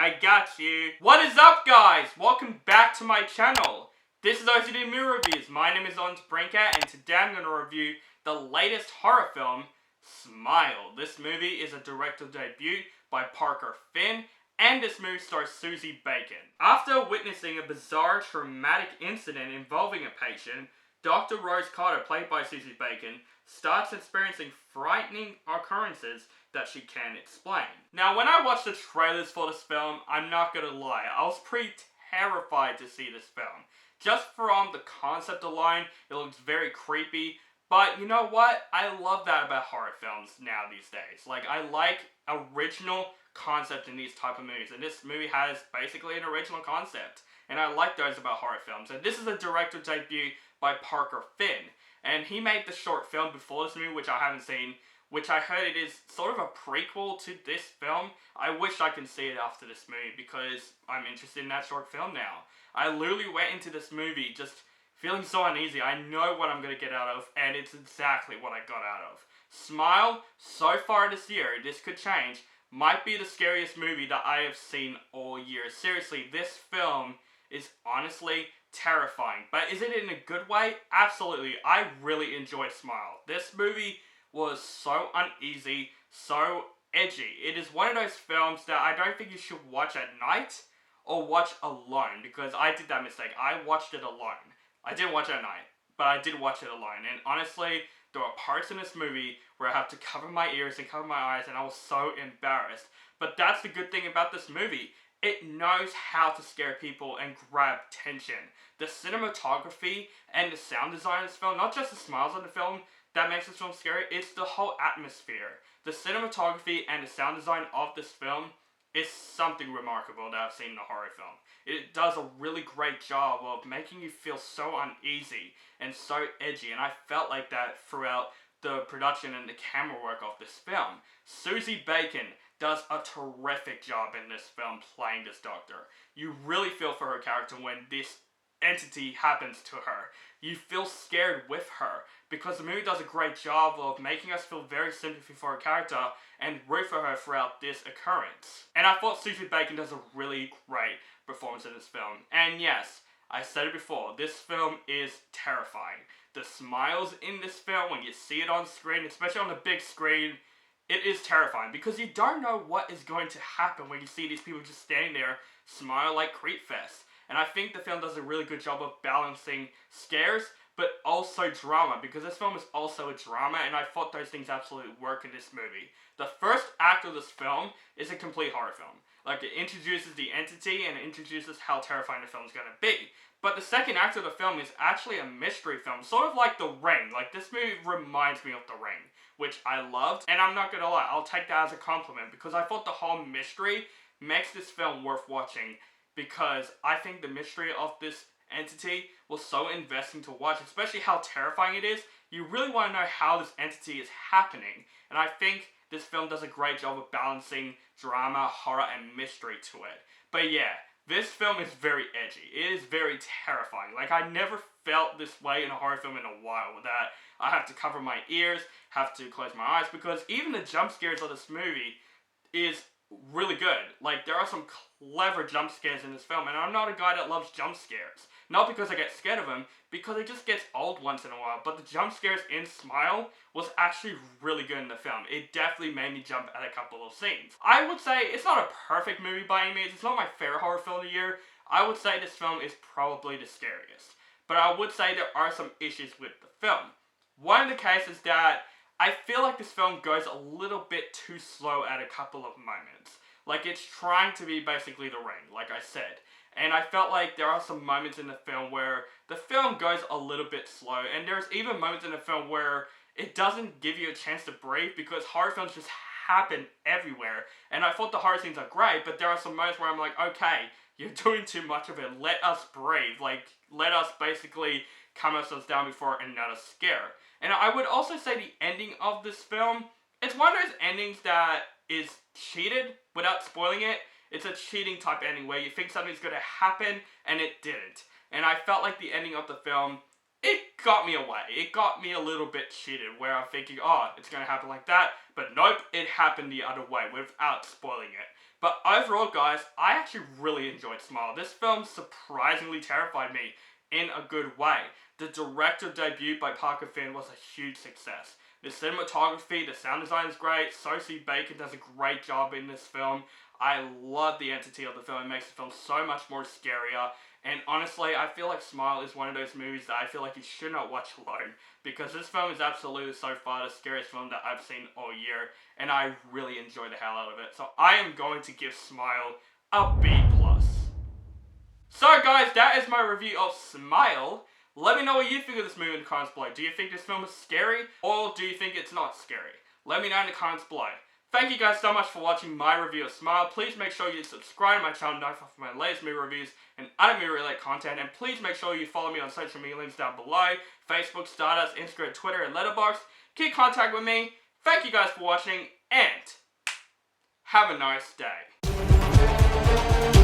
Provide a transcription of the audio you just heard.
I got you. What is up, guys? Welcome back to my channel. This is OCD Movie Reviews. My name is Brinkat, and today I'm going to review the latest horror film, Smile. This movie is a director debut by Parker Finn, and this movie stars Susie Bacon. After witnessing a bizarre traumatic incident involving a patient, Dr. Rose Carter, played by Susie Bacon, starts experiencing frightening occurrences that she can't explain. Now, when I watched the trailers for this film, I'm not gonna lie, I was pretty terrified to see this film. Just from the concept alone, it looks very creepy, but you know what? I love that about horror films now these days. Like, I like original concept in these type of movies, and this movie has basically an original concept, and I like those about horror films. And this is a director debut by Parker Finn, and he made the short film before this movie, which I haven't seen, which I heard it is sort of a prequel to this film. I wish I can see it after this movie because I'm interested in that short film now. I literally went into this movie just feeling so uneasy. I know what I'm going to get out of, and it's exactly what I got out of. Smile, so far this year, this could change, might be the scariest movie that I have seen all year. Seriously, this film is honestly terrifying. But is it in a good way? Absolutely. I really enjoyed Smile. This movie was so uneasy, so edgy. It is one of those films that I don't think you should watch at night or watch alone, because I did that mistake. I watched it alone. I didn't watch it at night, but I did watch it alone. And honestly, there were parts in this movie where I had to cover my ears and cover my eyes, and I was so embarrassed. But that's the good thing about this movie. It knows how to scare people and grab tension. The cinematography and the sound design of this film, not just the smiles on the film that makes this film scary, it's the whole atmosphere. The cinematography and the sound design of this film is something remarkable that I've seen in a horror film. It does a really great job of making you feel so uneasy and so edgy, and I felt like that throughout the production and the camera work of this film. Susie Bacon does a terrific job in this film playing this doctor. You really feel for her character when this entity happens to her. You feel scared with her because the movie does a great job of making us feel very sympathy for her character and root for her throughout this occurrence. And I thought Susie Bacon does a really great performance in this film. And yes, I said it before, this film is terrifying. The smiles in this film, when you see it on screen, especially on the big screen, it is terrifying because you don't know what is going to happen when you see these people just standing there, smile like Creepfest. And I think the film does a really good job of balancing scares, but also drama, because this film is also a drama, and I thought those things absolutely work in this movie. The first act of this film is a complete horror film. Like, it introduces the entity and it introduces how terrifying the film is going to be. But the second act of the film is actually a mystery film, sort of like The Ring. Like, this movie reminds me of The Ring, which I loved, and I'm not gonna lie, I'll take that as a compliment, because I thought the whole mystery makes this film worth watching, because I think the mystery of this entity was so investing to watch, especially how terrifying it is. You really want to know how this entity is happening, and I think this film does a great job of balancing drama, horror, and mystery to it. But yeah, this film is very edgy. It is very terrifying. Like, I never felt this way in a horror film in a while, that I have to cover my ears, have to close my eyes, because even the jump scares of this movie is really good. Like, there are some clever jump scares in this film, and I'm not a guy that loves jump scares. Not because I get scared of them, because it just gets old once in a while. But the jump scares in Smile was actually really good in the film. It definitely made me jump at a couple of scenes. I would say it's not a perfect movie by any means. It's not my favorite horror film of the year. I would say this film is probably the scariest. But I would say there are some issues with the film. One of the cases is that I feel like this film goes a little bit too slow at a couple of moments. Like, it's trying to be basically The Ring, like I said. And I felt like there are some moments in the film where the film goes a little bit slow. And there's even moments in the film where it doesn't give you a chance to breathe, because horror films just happen everywhere. And I thought the horror scenes are great, but there are some moments where I'm like, okay, you're doing too much of it. Let us breathe. Like, let us basically calm ourselves down before another scare. And I would also say the ending of this film, it's one of those endings that is cheated without spoiling it. It's a cheating type ending where you think something's going to happen and it didn't. And I felt like the ending of the film it got me away. It got me a little bit cheated, where I'm thinking, oh, it's gonna happen like that, but nope, it happened the other way without spoiling it. But overall, guys, I actually really enjoyed Smile. This film surprisingly terrified me in a good way. The director debut by Parker Finn was a huge success. The cinematography, the sound design is great. Sosie Bacon does a great job in this film. I love the entity of the film. It makes the film so much more scarier. And honestly, I feel like Smile is one of those movies that I feel like you should not watch alone, because this film is absolutely so far the scariest film that I've seen all year, and I really enjoy the hell out of it. So I am going to give Smile a B+. So guys, that is my review of Smile. Let me know what you think of this movie in the comments below. Do you think this film is scary, or do you think it's not scary? Let me know in the comments below. Thank you guys so much for watching my review of Smile. Please make sure you subscribe to my channel to notify for my latest movie reviews and other movie-related content. And please make sure you follow me on social media links down below. Facebook, Stardust, Instagram, Twitter, and Letterboxd. Keep in contact with me. Thank you guys for watching, and have a nice day.